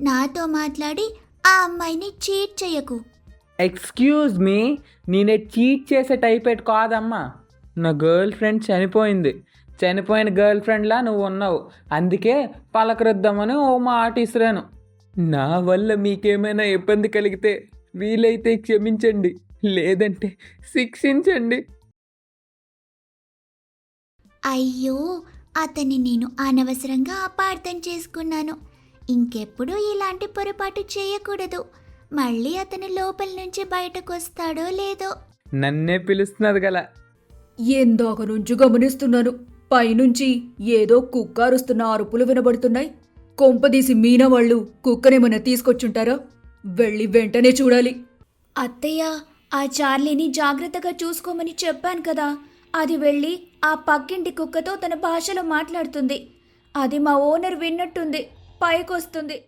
నాతో మాట్లాడి ఆ అమ్మాయిని చీట్ చెయ్యకు. ఎక్స్క్యూజ్ మీ, నేనే చీట్ చేసే టైపెట్ కాదమ్మా. నా గర్ల్ ఫ్రెండ్ చనిపోయింది. చనిపోయిన గర్ల్ ఫ్రెండ్లా నువ్వు ఉన్నావు. అందుకే పలకరిద్దామని ఓ మాట ఇసిరాను. నా వల్ల మీకేమైనా ఇబ్బంది కలిగితే వీలైతే క్షమించండి, లేదంటే శిక్షించండి. అయ్యో, అతన్ని నేను అనవసరంగా అపార్థం చేసుకున్నాను. ఇంకెప్పుడు ఇలాంటి పొరపాటు చేయకూడదు. మళ్ళీ అతను లోపల నుంచి బయటకు వస్తాడో లేదో. నన్నే పిలుస్తున్నది గల. ఎందాక నుంచి గమనిస్తున్నాను, పైనుంచి ఏదో కుక్క అరుస్తున్న అరుపులు వినబడుతున్నాయి. కొంపదీసి మీనా వాళ్ళు కుక్కనేమన్నా తీసుకొచ్చుంటారా? వెళ్ళి వెంటనే చూడాలి. అత్తయ్య, ఆ చార్లీని జాగ్రత్తగా చూసుకోమని చెప్పాను కదా. అది వెళ్ళి ఆ పక్కింటి కుక్కతో తన భాషలో మాట్లాడుతుంది. అది మా ఓనర్ విన్నట్టుంది, పైకొస్తుంది.